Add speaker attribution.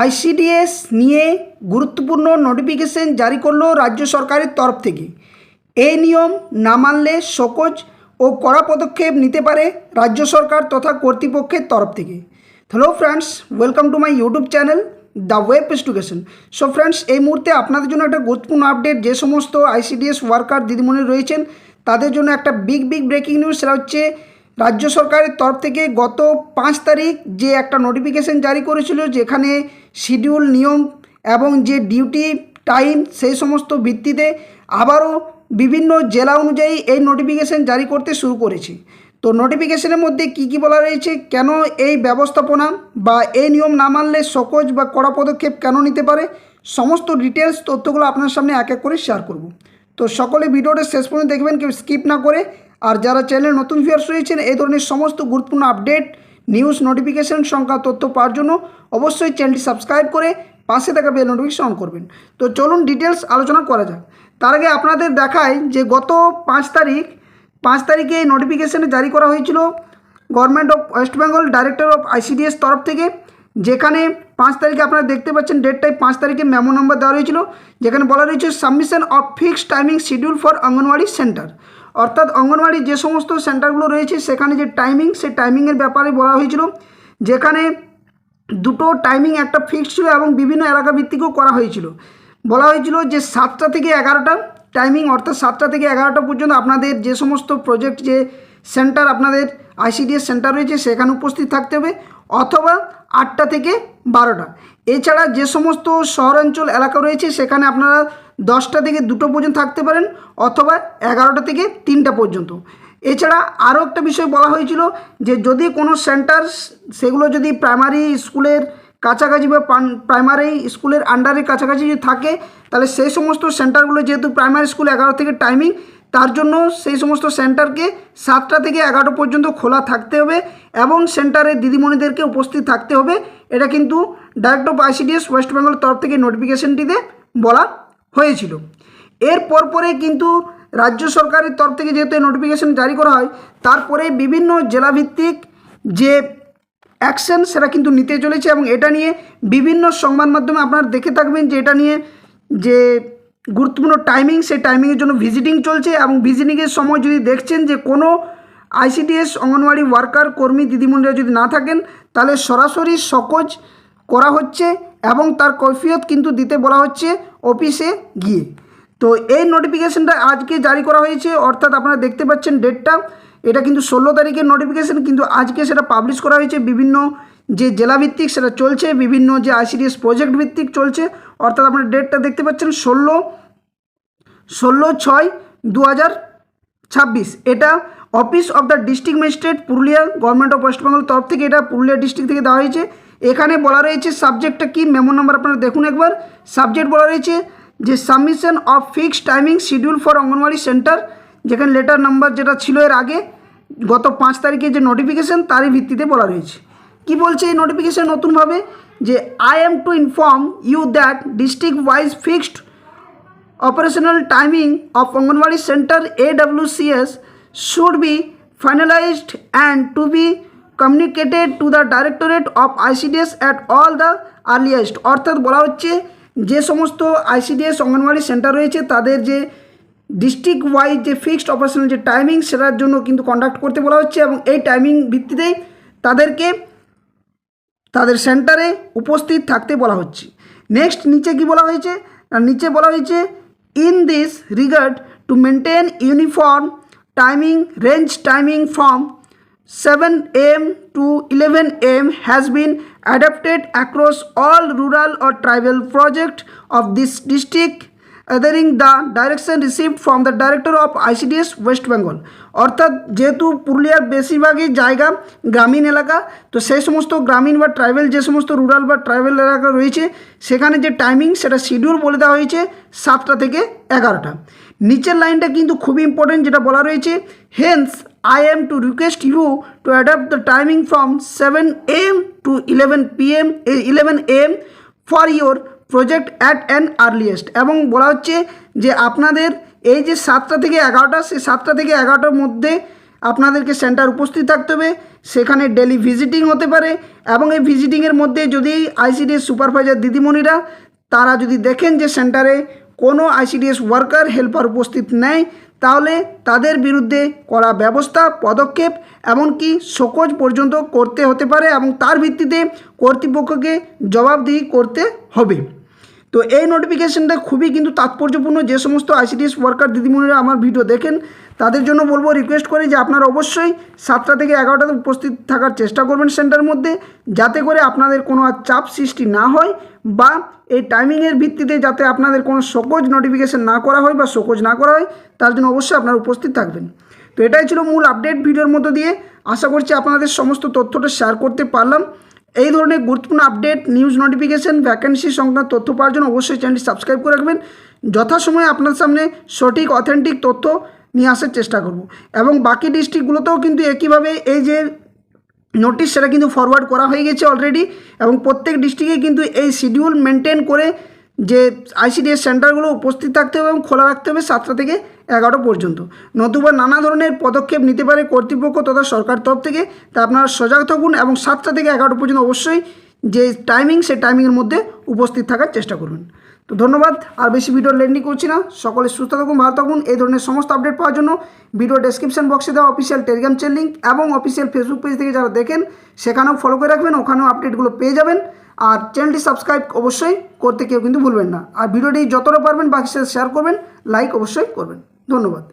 Speaker 1: ICDS নিয়ে গুরুত্বপূর্ণ notification জারি করলো রাজ্য সরকারের তরফ থেকে। এই নিয়ম না মানলে শোকজ ও কড়া পদক্ষেপ নিতে পারে রাজ্য সরকার তথা কর্তৃপক্ষের তরফ থেকে। Hello friends, welcome to my YouTube channel the web education. So friends, এই মুহূর্তে আপনাদের জন্য একটা গুরুত্বপূর্ণ আপডেট। যে সমস্ত আইসিডিএস ওয়ার্কার দিদিমণি রয়েছেন তাদের জন্য একটা বিগ ব্রেকিং নিউজ। সেটা হচ্ছে রাজ্য সরকারের তরফ থেকে গত 5 তারিখ যে একটা নোটিফিকেশন জারি করেছিল, যেখানে শিডিউল, নিয়ম এবং যে ডিউটি টাইম সেই সমস্ত ভিত্তিতে আবারও বিভিন্ন জেলা অনুযায়ী এই নোটিফিকেশন জারি করতে শুরু করেছে। তো নোটিফিকেশনের মধ্যে কি বলা রয়েছে, কেন এই ব্যবস্থাপনা বা এই নিয়ম না মানলে সকোজ বা কড়া পদক্ষেপ কেন নিতে পারে, সমস্ত ডিটেলস তথ্যগুলো আপনার সামনে এক এক করে শেয়ার করব। তো সকলে ভিডিওটা শেষ পর্যন্ত দেখবেন, কেউ স্কিপ না করে। আর যারা চ্যানেলে নতুন ভিউয়ার্স রয়েছেন, এই ধরনের সমস্ত গুরুত্বপূর্ণ আপডেট, নিউজ, নোটিফিকেশন সংক্রান্ত তথ্য পাওয়ার জন্য অবশ্যই চ্যানেলটি সাবস্ক্রাইব করে পাশে থাকা বেল নোটিফিকেশন অন করবেন। তো চলুন ডিটেলস আলোচনা করা যাক। তার আগে আপনাদের দেখায় যে গত 5 তারিখে এই নোটিফিকেশানে জারি করা হয়েছিল government of West Bengal director of ICDS তরফ থেকে। যেখানে 5 তারিখে আপনারা দেখতে পাচ্ছেন ডেটটাই 5 তারিখে মেমো নাম্বার দেওয়া হয়েছিল, যেখানে বলা রয়েছে submission of fixed timing schedule for anganwadi centre. অর্থাৎ অঙ্গনওয়াড়ি যে সমস্ত সেন্টারগুলো রয়েছে সেখানে যে টাইমিং, সেই টাইমিংয়ের ব্যাপারে বলা হয়েছিল, যেখানে দুটো টাইমিং একটা ফিক্সড ছিল এবং বিভিন্ন এলাকা ভিত্তিকও করা হয়েছিল। বলা হয়েছিল যে 7টা থেকে 11টা টাইমিং, অর্থাৎ 7টা থেকে 11টা পর্যন্ত আপনাদের যে সমস্ত প্রজেক্ট, যে সেন্টার আপনাদের আইসিডিএস সেন্টার রয়েছে সেখানে উপস্থিত থাকতে হবে, অথবা 8টা থেকে 12টা। এছাড়া যে সমস্ত শহরাঞ্চল এলাকা রয়েছে সেখানে আপনারা 10টা থেকে 2টো পর্যন্ত থাকতে পারেন, অথবা 11টা থেকে 3টা পর্যন্ত। এছাড়া আরও একটা বিষয় বলা হয়েছিল যে যদি কোনো সেন্টার, সেগুলো যদি প্রাইমারি স্কুলের কাছাকাছি বা প্রাইমারি স্কুলের আন্ডারের কাছাকাছি যদি থাকে, তাহলে সেই সমস্ত সেন্টারগুলো, যেহেতু প্রাইমারি স্কুল 11 থেকে টাইমিং, তার জন্য সেই সমস্ত সেন্টারকে 7টা থেকে 11টা পর্যন্ত খোলা থাকতে হবে এবং সেন্টারে দিদিমণিদেরকে উপস্থিত থাকতে হবে। এটা কিন্তু director of ICDS West Bengal তরফ থেকে নোটিফিকেশনটিতে বলা হয়েছিল। এর পরে কিন্তু রাজ্য সরকারের তরফ থেকে যেহেতু নোটিফিকেশন জারি করা হয়, তারপরে বিভিন্ন জেলাভিত্তিক যে অ্যাকশন সেটা কিন্তু নিতে চলেছে। এবং এটা নিয়ে বিভিন্ন সংবাদ মাধ্যমে আপনারা দেখে থাকবেন যে এটা নিয়ে যে গুরুত্বপূর্ণ টাইমিং, সেই টাইমিংয়ের জন্য ভিজিটিং চলছে। এবং ভিজিটিংয়ের সময় যদি দেখছেন যে কোনো আইসিডিএস অঙ্গনওয়াড়ি ওয়ার্কার, কর্মী, দিদিমণিরা যদি না থাকেন, তাহলে সরাসরি সকোজ করা হচ্ছে এবং তার কৈফিয়ত কিন্তু দিতে বলা হচ্ছে অফিসে গিয়ে। তো এই নোটিফিকেশনটা আজকে জারি করা হয়েছে, অর্থাৎ আপনারা দেখতে পাচ্ছেন ডেটটা, এটা কিন্তু 16 তারিখের নোটিফিকেশন, কিন্তু আজকে সেটা পাবলিশ করা হয়েছে। বিভিন্ন যে জেলাভিত্তিক সেটা চলছে, বিভিন্ন যে আইসিডিএস প্রজেক্ট ভিত্তিক চলছে, অর্থাৎ আপনারা ডেটটা দেখতে পাচ্ছেন 16/6/2026। এটা office of the district magistrate Purulia, government of West Bengal তরফ থেকে এটা পুরুলিয়া ডিস্ট্রিক্ট থেকে দেওয়া হয়েছে। এখানে বলা রয়েছে সাবজেক্টটা কি, মেমো নাম্বার আপনারা দেখুন একবার। সাবজেক্ট বলা রয়েছে যে submission of fixed timing schedule for anganwadi centre, যেখানে লেটার নাম্বার যেটা ছিল এর আগে গত 5 তারিখে যে নোটিফিকেশন তারই ভিত্তিতে বলা রয়েছে। কি বলছে এই নোটিফিকেশন নতুনভাবে, যে I am to inform you that district wise fixed operational timing of Anganwadi Center AWCS should be finalized and to be communicated to the Directorate of ICDS at all the earliest। অর্থাৎ বলা হচ্ছে যে সমস্ত ICDS anganwadi centre রয়েছে তাদের যে district wise যে fixed operational যে টাইমিং সেটার জন্য কিন্তু কন্ডাক্ট করতে বলা হচ্ছে, এবং এই টাইমিং ভিত্তিতেই তাদেরকে তাদের সেন্টারে উপস্থিত থাকতে বলা হচ্ছে। নেক্সট নিচে কি বলা হয়েছে, নিচে বলা হয়েছে in this regard to maintain uniform timing range, timing from 7 am to 11 am has been adopted across all rural or tribal projects of this district, adhering the direction received from the director of ICDS West Bengal। অর্থাৎ যেহেতু পুরুলিয়ার বেশিরভাগই জায়গা গ্রামীণ এলাকা, তো সেই সমস্ত গ্রামীণ বা ট্রাইবেল যে সমস্ত রুরাল বা ট্রাইবেল এলাকা রয়েছে সেখানে যে টাইমিং সেটা শিডিউল বলে দেওয়া হয়েছে 7টা থেকে 11টা। নিচের লাইনটা কিন্তু খুবই ইম্পর্টেন্ট, যেটা বলা রয়েছে Haynes I am to request you to adopt the timing from 7 am to 11 am for your project at an earliest। এবং বলা হচ্ছে যে আপনাদের এই যে 7টা থেকে 11টা, সেই 7টা থেকে 11টার মধ্যে আপনাদেরকে সেন্টার উপস্থিত থাকতে হবে, সেখানে ডেলি ভিজিটিং হতে পারে এবং এই ভিজিটিংয়ের মধ্যে যদি আইসিডিএস সুপারভাইজার দিদিমণিরা তারা যদি দেখেন যে সেন্টারে কোনো আইসিডিএস ওয়ার্কার হেল্পার উপস্থিত নেই, তাহলে তাদের বিরুদ্ধে কড়া ব্যবস্থা পদক্ষেপ এমনকি শোকজ পর্যন্ত করতে হতে পারে এবং তার ভিত্তিতে কর্তৃপক্ষকে জবাবদিহি করতে হবে। তো এই নোটিফিকেশানটা খুবই কিন্তু তাৎপর্যপূর্ণ। যে সমস্ত আইসিডিএস ওয়ার্কার দিদিমণিরা আমার ভিডিও দেখেন তাদের জন্য বলবো, রিকোয়েস্ট করি যে আপনারা অবশ্যই 7টা থেকে 11টাতে উপস্থিত থাকার চেষ্টা করবেন সেন্টারের মধ্যে, যাতে করে আপনাদের কোনো আর চাপ সৃষ্টি না হয় বা এই টাইমিংয়ের ভিত্তিতে যাতে আপনাদের কোনো শোকজ নোটিফিকেশান না করা হয় বা শোকজ না করা হয়, তার জন্য অবশ্যই আপনারা উপস্থিত থাকবেন। তো এটাই ছিল মূল আপডেট ভিডিওর মধ্য দিয়ে। আশা করছি আপনাদের সমস্ত তথ্যটা শেয়ার করতে পারলাম। এই ধরনের গুরুত্বপূর্ণ আপডেট, নিউজ নোটিফিকেশান, ভ্যাকেন্সি সংক্রান্ত তথ্য পাওয়ার জন্য অবশ্যই চ্যানেলটি সাবস্ক্রাইব করে রাখবেন। যথাসময়ে আপনার সামনে সঠিক অথেন্টিক তথ্য নিয়ে আসার চেষ্টা করব এবং বাকি ডিস্ট্রিক্টগুলোতেও কিন্তু একইভাবে এই যে নোটিশ সেটা কিন্তু ফরওয়ার্ড করা হয়ে গেছে অলরেডি এবং প্রত্যেক ডিস্ট্রিক্টে কিন্তু এই শিডিউল মেনটেন করে যে আইসিডিএস সেন্টারগুলো উপস্থিত থাকতে হবে এবং খোলা রাখতে হবে 7টা থেকে 11টা পর্যন্ত। নতুবা নানা ধরনের পদক্ষেপ নিতে পারে কর্তৃপক্ষ তথা সরকার তরফ থেকে। তা আপনারা সজাগ থাকুন এবং 7টা থেকে 11টা পর্যন্ত অবশ্যই যে টাইমিং সেই টাইমিংয়ের মধ্যে উপস্থিত থাকার চেষ্টা করবেন। তো ধন্যবাদ, আর বেশি ভিডিও লেন্দি করছি না। সকলে সুস্থ থাকুন, ভালো থাকুন। এই ধরনের সমস্ত আপডেট পাওয়ার জন্য ভিডিও ডেসক্রিপশন বক্সে দেওয়া অফিসিয়াল টেলিগ্রাম চ্যানেল লিঙ্ক এবং অফিসিয়াল ফেসবুক পেজ থেকে যারা দেখেন সেখানেও ফলো করে রাখবেন, ওখানেও আপডেটগুলো পেয়ে যাবেন। আর চ্যানেলটি সাবস্ক্রাইব অবশ্যই করতে কেউ কিন্তু ভুলবেন না। আর ভিডিওটি যতটা পারবেন বাকি সাথে শেয়ার করবেন, লাইক অবশ্যই করবেন। ধন্যবাদ।